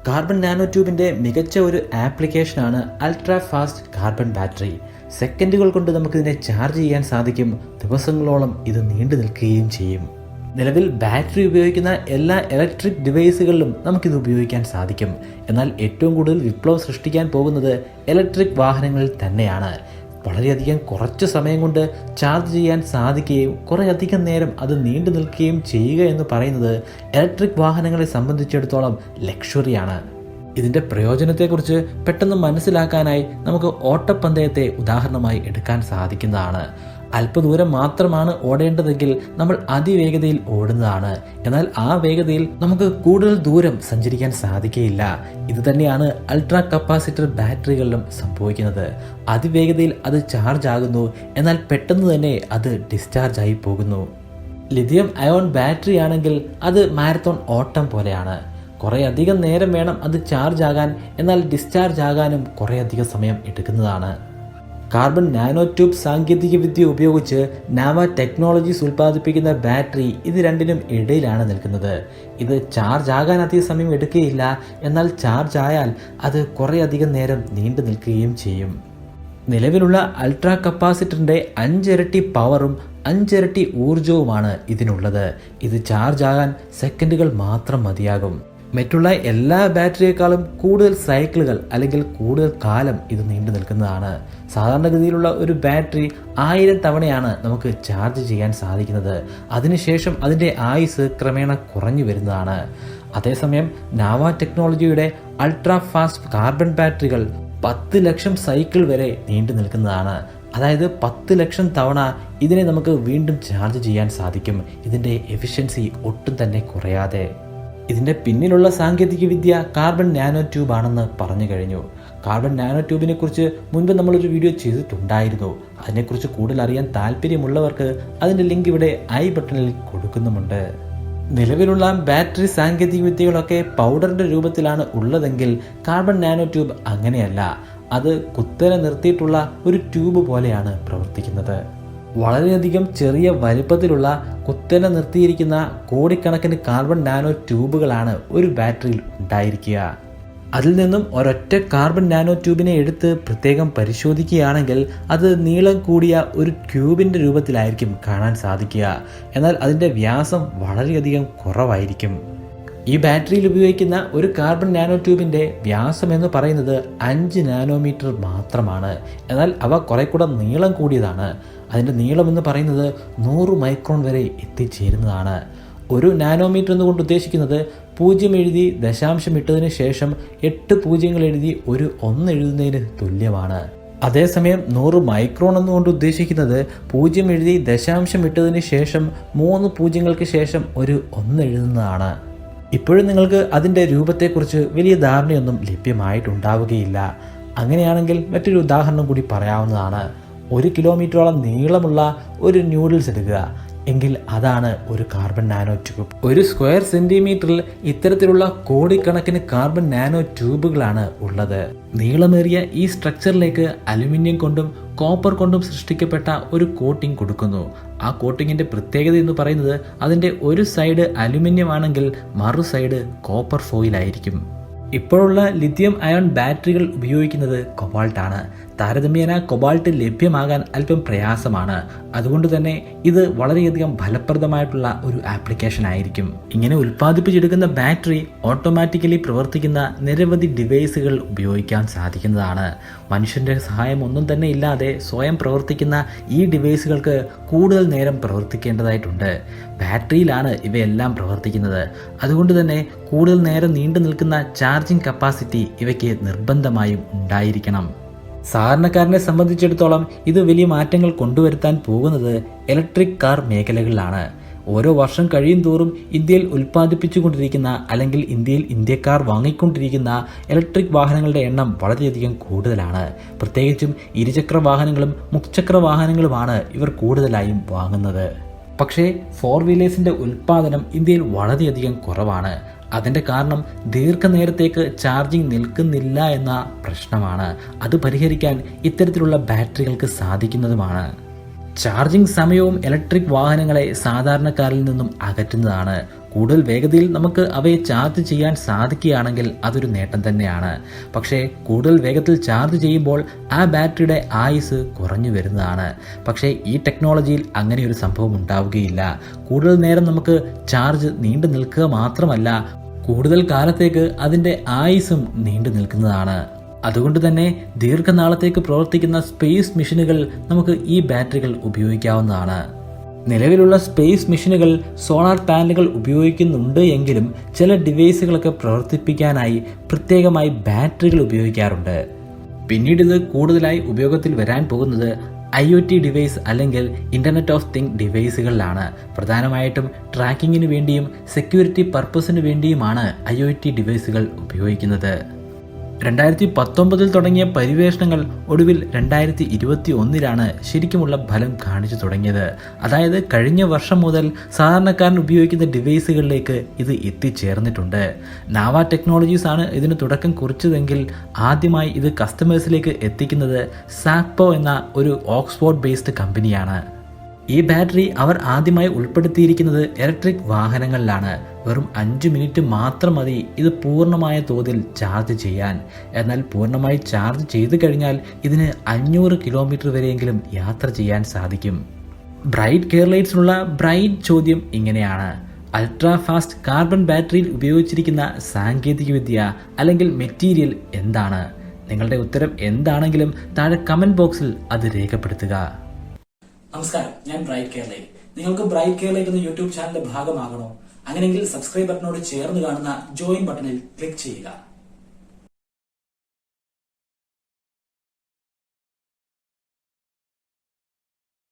Carbon nano ട്യൂബിൻ്റെ മികച്ച ഒരു ആപ്ലിക്കേഷനാണ് അൾട്രാ ഫാസ്റ്റ് കാർബൺ ബാറ്ററി. സെക്കൻഡുകൾ കൊണ്ട് നമുക്കിതിനെ ചാർജ് ചെയ്യാൻ സാധിക്കും. ദിവസങ്ങളോളം ഇത് നീണ്ടു നിൽക്കുകയും ചെയ്യും. നിലവിൽ ബാറ്ററി ഉപയോഗിക്കുന്ന എല്ലാ ഇലക്ട്രിക് ഡിവൈസുകളിലും നമുക്കിത് ഉപയോഗിക്കാൻ സാധിക്കും. എന്നാൽ ഏറ്റവും കൂടുതൽ വിപ്ലവം സൃഷ്ടിക്കാൻ പോകുന്നത് ഇലക്ട്രിക് വാഹനങ്ങളിൽ തന്നെയാണ്. വളരെയധികം കുറച്ച് സമയം കൊണ്ട് ചാർജ് ചെയ്യാൻ സാധിക്കുകയും കുറേയധികം നേരം അത് നീണ്ടു നിൽക്കുകയും ചെയ്യുക എന്ന് പറയുന്നത് ഇലക്ട്രിക് വാഹനങ്ങളെ സംബന്ധിച്ചിടത്തോളം ലക്ഷറിയാണ്. ഇതിൻ്റെ പ്രയോജനത്തെക്കുറിച്ച് പെട്ടെന്ന് മനസ്സിലാക്കാനായി നമുക്ക് ഓട്ടപ്പന്തയത്തെ ഉദാഹരണമായി എടുക്കാൻ സാധിക്കുന്നതാണ്. അല്പദൂരം മാത്രമാണ് ഓടേണ്ടതെങ്കിൽ നമ്മൾ അതിവേഗതയിൽ ഓടുന്നതാണ്. എന്നാൽ ആ വേഗതയിൽ നമുക്ക് കൂടുതൽ ദൂരം സഞ്ചരിക്കാൻ സാധിക്കുകയില്ല. ഇത് തന്നെയാണ് അൾട്രാ കപ്പാസിറ്റർ ബാറ്ററികളിലും സംഭവിക്കുന്നത്. അതിവേഗതയിൽ അത് ചാർജ് ആകുന്നു, എന്നാൽ പെട്ടെന്ന് തന്നെ അത് ഡിസ്ചാർജ് ആയി പോകുന്നു. ലിഥിയം അയോൺ ബാറ്ററി ആണെങ്കിൽ അത് മാരത്തോൺ ഓട്ടം പോലെയാണ്. കുറേയധികം നേരം വേണം അത് ചാർജ് ആകാൻ, എന്നാൽ ഡിസ്ചാർജ് ആകാനും കുറേയധികം സമയം എടുക്കുന്നതാണ്. കാർബൺ നാനോ ട്യൂബ് സാങ്കേതിക വിദ്യ ഉപയോഗിച്ച് നാവ ടെക്നോളജീസ് ഉൽപ്പാദിപ്പിക്കുന്ന ബാറ്ററി ഇത് രണ്ടിനും ഇടയിലാണ് നിൽക്കുന്നത്. ഇത് ചാർജ് ആകാൻ അധികം സമയം എടുക്കുകയില്ല, എന്നാൽ ചാർജ് ആയാൽ അത് കുറേയധികം നേരം നീണ്ടു നിൽക്കുകയും ചെയ്യും. നിലവിലുള്ള അൾട്രാ കപ്പാസിറ്ററിൻ്റെ 5 ഇരട്ടി പവറും 5 ഇരട്ടി ഊർജവുമാണ് ഇതിനുള്ളത്. ഇത് ചാർജ് ആകാൻ സെക്കൻഡുകൾ മാത്രം മതിയാകും. മറ്റുള്ള എല്ലാ ബാറ്ററിയേക്കാളും കൂടുതൽ സൈക്കിളുകൾ അല്ലെങ്കിൽ കൂടുതൽ കാലം ഇത് നീണ്ടു നിൽക്കുന്നതാണ്. സാധാരണഗതിയിലുള്ള ഒരു ബാറ്ററി 1000 തവണയാണ് നമുക്ക് ചാർജ് ചെയ്യാൻ സാധിക്കുന്നത്. അതിനുശേഷം അതിൻ്റെ ആയുസ് ക്രമേണ കുറഞ്ഞു വരുന്നതാണ്. അതേസമയം നാവ ടെക്നോളജിയുടെ അൾട്രാ ഫാസ്റ്റ് കാർബൺ ബാറ്ററികൾ 10 ലക്ഷം സൈക്കിൾ വരെ നീണ്ടു നിൽക്കുന്നതാണ്. അതായത് 10 ലക്ഷം തവണ ഇതിനെ നമുക്ക് വീണ്ടും ചാർജ് ചെയ്യാൻ സാധിക്കും. ഇതിൻ്റെ എഫിഷ്യൻസി ഒട്ടും തന്നെ കുറയാതെ. ഇതിൻ്റെ പിന്നിലുള്ള സാങ്കേതിക വിദ്യ കാർബൺ നാനോ ട്യൂബ് ആണെന്ന് പറഞ്ഞു കഴിഞ്ഞു. കാർബൺ നാനോ ട്യൂബിനെ കുറിച്ച് മുൻപ് നമ്മളൊരു വീഡിയോ ചെയ്തിട്ടുണ്ടായിരുന്നു. അതിനെക്കുറിച്ച് കൂടുതൽ അറിയാൻ താല്പര്യമുള്ളവർക്ക് അതിൻ്റെ ലിങ്ക് ഇവിടെ ഐ ബട്ടണിൽ കൊടുക്കുന്നുമുണ്ട്. നിലവിലുള്ള ബാറ്ററി സാങ്കേതിക വിദ്യകളൊക്കെ പൗഡറിൻ്റെ രൂപത്തിലാണ് ഉള്ളതെങ്കിൽ കാർബൺ നാനോ ട്യൂബ് അങ്ങനെയല്ല. അത് കുത്തനെ നിർത്തിയിട്ടുള്ള ഒരു ട്യൂബ് പോലെയാണ് പ്രവർത്തിക്കുന്നത്. വളരെയധികം ചെറിയ വലിപ്പത്തിലുള്ള കുത്തനെ നിർത്തിയിരിക്കുന്ന കോടിക്കണക്കിന് കാർബൺ നാനോ ട്യൂബുകളാണ് ഒരു ബാറ്ററിയിൽ ഉണ്ടായിരിക്കുക. അതിൽ നിന്നും ഒരൊറ്റ കാർബൺ നാനോ ട്യൂബിനെ എടുത്ത് പ്രത്യേകം പരിശോധിക്കുകയാണെങ്കിൽ അത് നീളം കൂടിയ ഒരു ക്യൂബിൻ്റെ രൂപത്തിലായിരിക്കും കാണാൻ സാധിക്കുക. എന്നാൽ അതിൻ്റെ വ്യാസം വളരെയധികം കുറവായിരിക്കും. ഈ ബാറ്ററിയിൽ ഉപയോഗിക്കുന്ന ഒരു കാർബൺ നാനോ ട്യൂബിൻ്റെ വ്യാസം എന്ന് പറയുന്നത് 5 നാനോമീറ്റർ മാത്രമാണ്. എന്നാൽ അവ കുറെ കൂടെ നീളം കൂടിയതാണ്. അതിൻ്റെ നീളം എന്ന് പറയുന്നത് 100 മൈക്രോൺ വരെ എത്തിച്ചേരുന്നതാണ്. ഒരു നാനോമീറ്റർ എന്നുകൊണ്ട് ഉദ്ദേശിക്കുന്നത് 0 എഴുതി ദശാംശം ഇട്ടതിന് ശേഷം 8 പൂജ്യങ്ങൾ എഴുതി ഒരു 1 എഴുതുന്നതിന് തുല്യമാണ്. അതേസമയം 100 മൈക്രോൺ എന്നുകൊണ്ട് ഉദ്ദേശിക്കുന്നത് 0 എഴുതി ദശാംശം ഇട്ടതിന് ശേഷം 3 പൂജ്യങ്ങൾക്ക് ശേഷം ഒരു 1 എഴുതുന്നതാണ്. ഇപ്പോഴും നിങ്ങൾക്ക് അതിൻ്റെ രൂപത്തെക്കുറിച്ച് വലിയ ധാരണയൊന്നും ലഭ്യമായിട്ടുണ്ടാവുകയില്ല. അങ്ങനെയാണെങ്കിൽ മറ്റൊരു ഉദാഹരണം കൂടി പറയാവുന്നതാണ്. 1 കിലോമീറ്ററോളം നീളമുള്ള ഒരു ന്യൂഡിൽസ് എടുക്കുക എങ്കിൽ അതാണ് ഒരു കാർബൺ നാനോ ട്യൂബ്. 1 സ്ക്വയർ സെന്റിമീറ്ററിൽ ഇത്തരത്തിലുള്ള കോടിക്കണക്കിന് കാർബൺ നാനോ ട്യൂബുകളാണ് ഉള്ളത്. നീളമേറിയ ഈ സ്ട്രക്ചറിലേക്ക് അലുമിനിയം കൊണ്ടും കോപ്പർ കൊണ്ടും സൃഷ്ടിക്കപ്പെട്ട ഒരു കോട്ടിംഗ് കൊടുക്കുന്നു. ആ കോട്ടിങ്ങിൻ്റെ പ്രത്യേകത എന്ന് പറയുന്നത് അതിൻ്റെ ഒരു സൈഡ് അലുമിനിയം ആണെങ്കിൽ മറു സൈഡ് കോപ്പർ ഫോയിലായിരിക്കും. ഇപ്പോഴുള്ള ലിഥിയം അയോൺ ബാറ്ററികൾ ഉപയോഗിക്കുന്നത് കൊബാൾട്ടാണ്. താരതമ്യേന കൊബാൾട്ട് ലഭ്യമാകാൻ അല്പം പ്രയാസമാണ്. അതുകൊണ്ട് തന്നെ ഇത് വളരെയധികം ഫലപ്രദമായിട്ടുള്ള ഒരു ആപ്ലിക്കേഷൻ ആയിരിക്കും. ഇങ്ങനെ ഉൽപ്പാദിപ്പിച്ചെടുക്കുന്ന ബാറ്ററി ഓട്ടോമാറ്റിക്കലി പ്രവർത്തിക്കുന്ന നിരവധി ഡിവൈസുകൾ ഉപയോഗിക്കാൻ സാധിക്കുന്നതാണ്. മനുഷ്യൻ്റെ സഹായം ഒന്നും തന്നെ ഇല്ലാതെ സ്വയം പ്രവർത്തിക്കുന്ന ഈ ഡിവൈസുകൾക്ക് കൂടുതൽ നേരം പ്രവർത്തിക്കേണ്ടതായിട്ടുണ്ട്. ബാറ്ററിയിലാണ് ഇവയെല്ലാം പ്രവർത്തിക്കുന്നത്. അതുകൊണ്ട് തന്നെ കൂടുതൽ നേരം നീണ്ടു നിൽക്കുന്ന ചാർജിങ് കപ്പാസിറ്റി ഇവയ്ക്ക് നിർബന്ധമായും ഉണ്ടായിരിക്കണം. സാധാരണക്കാരനെ സംബന്ധിച്ചിടത്തോളം ഇത് വലിയ മാറ്റങ്ങൾ കൊണ്ടുവരുത്താൻ പോകുന്നത് ഇലക്ട്രിക് കാർ മേഖലകളിലാണ്. ഓരോ വർഷം കഴിയും തോറും ഇന്ത്യയിൽ ഉൽപ്പാദിപ്പിച്ചുകൊണ്ടിരിക്കുന്ന അല്ലെങ്കിൽ ഇന്ത്യക്കാർ വാങ്ങിക്കൊണ്ടിരിക്കുന്ന ഇലക്ട്രിക് വാഹനങ്ങളുടെ എണ്ണം വളരെയധികം കൂടുതലാണ്. പ്രത്യേകിച്ചും ഇരുചക്ര വാഹനങ്ങളും മുച്ചക്ര വാഹനങ്ങളുമാണ് ഇവർ കൂടുതലായും വാങ്ങുന്നത്. പക്ഷേ 4 വീലേഴ്സിൻ്റെ ഉൽപ്പാദനം ഇന്ത്യയിൽ വളരെയധികം കുറവാണ്. അതിൻ്റെ കാരണം ദീർഘനേരത്തേക്ക് ചാർജിങ് നിൽക്കുന്നില്ല എന്ന പ്രശ്നമാണ്. അത് പരിഹരിക്കാൻ ഇത്തരത്തിലുള്ള ബാറ്ററികൾക്ക് സാധിക്കുന്നതുമാണ്. ചാർജിംഗ് സമയവും ഇലക്ട്രിക് വാഹനങ്ങളെ സാധാരണക്കാരിൽ നിന്നും അകറ്റുന്നതാണ്. കൂടുതൽ വേഗതയിൽ നമുക്ക് അവയെ ചാർജ് ചെയ്യാൻ സാധിക്കുകയാണെങ്കിൽ അതൊരു നേട്ടം തന്നെയാണ്. പക്ഷേ കൂടുതൽ വേഗത്തിൽ ചാർജ് ചെയ്യുമ്പോൾ ആ ബാറ്ററിയുടെ ആയുസ് കുറഞ്ഞു വരുന്നതാണ്. പക്ഷേ ഈ ടെക്നോളജിയിൽ അങ്ങനെ ഒരു സംഭവം ഉണ്ടാവുകയില്ല. കൂടുതൽ നേരം നമുക്ക് ചാർജ് നീണ്ടു നിൽക്കുക മാത്രമല്ല, കൂടുതൽ കാലത്തേക്ക് അതിൻ്റെ ആയുസ്സും നീണ്ടു നിൽക്കുന്നതാണ്. അതുകൊണ്ട് തന്നെ ദീർഘനാളത്തേക്ക് പ്രവർത്തിക്കുന്ന സ്പേസ് മിഷനുകൾ നമുക്ക് ഈ ബാറ്ററികൾ ഉപയോഗിക്കാവുന്നതാണ്. നിലവിലുള്ള സ്പേസ് മിഷനുകൾ സോളാർ പാനലുകൾ ഉപയോഗിക്കുന്നുണ്ട് എങ്കിലും ചില ഡിവൈസുകളൊക്കെ പ്രവർത്തിപ്പിക്കാനായി പ്രത്യേകമായി ബാറ്ററികൾ ഉപയോഗിക്കാറുണ്ട്. പിന്നീട് ഇത് കൂടുതലായി ഉപയോഗത്തിൽ വരാൻ പോകുന്നത് IoT ഡിവൈസ് അല്ലെങ്കിൽ ഇൻ്റർനെറ്റ് ഓഫ് തിങ് ഡിവൈസുകളിലാണ്. പ്രധാനമായിട്ടും ട്രാക്കിങ്ങിന് വേണ്ടിയും സെക്യൂരിറ്റി പർപ്പസിന് വേണ്ടിയുമാണ് IoT ഡിവൈസുകൾ ഉപയോഗിക്കുന്നത്. 2019 തുടങ്ങിയ പര്യവേഷണങ്ങൾ ഒടുവിൽ 2021 ശരിക്കുമുള്ള ഫലം കാണിച്ചു തുടങ്ങിയത്. അതായത് കഴിഞ്ഞ വർഷം മുതൽ സാധാരണക്കാരൻ ഉപയോഗിക്കുന്ന ഡിവൈസുകളിലേക്ക് ഇത് എത്തിച്ചേർന്നിട്ടുണ്ട്. നാവ ടെക്നോളജീസ് ആണ് ഇതിന് തുടക്കം കുറിച്ചതെങ്കിൽ ആദ്യമായി ഇത് കസ്റ്റമേഴ്സിലേക്ക് എത്തിക്കുന്നത് സാക്പോ എന്ന ഒരു ഓക്സ്ഫോർഡ് ബേസ്ഡ് കമ്പനിയാണ്. ഈ ബാറ്ററി അവർ ആദ്യമായി ഉൾപ്പെടുത്തിയിരിക്കുന്നത് ഇലക്ട്രിക് വാഹനങ്ങളിലാണ്. വെറും 5 മിനിറ്റ് മാത്രം മതി ഇത് പൂർണ്ണമായ തോതിൽ ചാർജ് ചെയ്യാൻ. എന്നാൽ പൂർണ്ണമായി ചാർജ് ചെയ്തു കഴിഞ്ഞാൽ ഇതിന് 500 കിലോമീറ്റർ വരെയെങ്കിലും യാത്ര ചെയ്യാൻ സാധിക്കും. ബ്രൈറ്റ് കെയർലൈറ്റ്സിനുള്ള ബ്രൈറ്റ് ചോദ്യം ഇങ്ങനെയാണ്: അൾട്രാ ഫാസ്റ്റ് കാർബൺ ബാറ്ററിയിൽ ഉപയോഗിച്ചിരിക്കുന്ന സാങ്കേതികവിദ്യ അല്ലെങ്കിൽ മെറ്റീരിയൽ എന്താണ്? നിങ്ങളുടെ ഉത്തരം എന്താണെങ്കിലും താഴെ കമന്റ് ബോക്സിൽ അത് രേഖപ്പെടുത്തുക. നമസ്കാരം, ഞാൻ ബ്രൈറ്റ് കെയർലൈറ്റ്. നിങ്ങൾക്ക് ബ്രൈറ്റ് കെയർലൈറ്റ് എന്ന യൂട്യൂബ് ചാനലിന്റെ ഭാഗമാകണോ? അങ്ങനെയെങ്കിൽ സബ്സ്ക്രൈബ് ബട്ടണോട് ചേർന്ന് കാണുന്ന ജോയിൻ ബട്ടണിൽ ക്ലിക്ക് ചെയ്യുക.